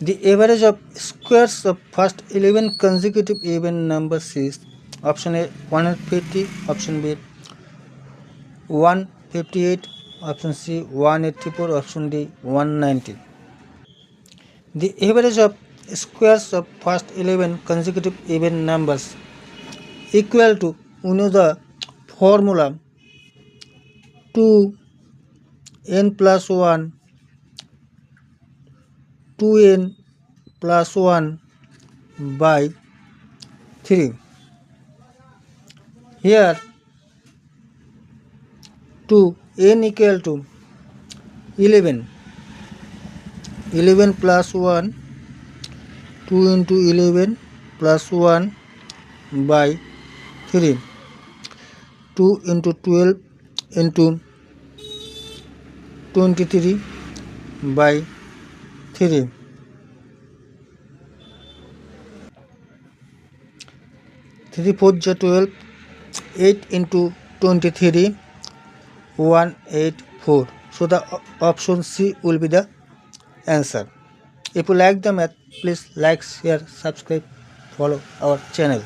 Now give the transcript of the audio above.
The average of squares of first 11 consecutive even numbers is option A 150, option B 158, option C 184, option D 190. The average of squares of first 11 consecutive even numbers equal to, we know the formula 2n plus 1 2n plus 1 by 3. Here 2n equal to 11. 11 plus 1, 2 into 11 plus 1 by 3. 2 into 12 into 23 by 3. 3 4 ja 12, 8 into 23, 184. So the option C will be the answer. If you like the math, please like, share, subscribe, follow our channel.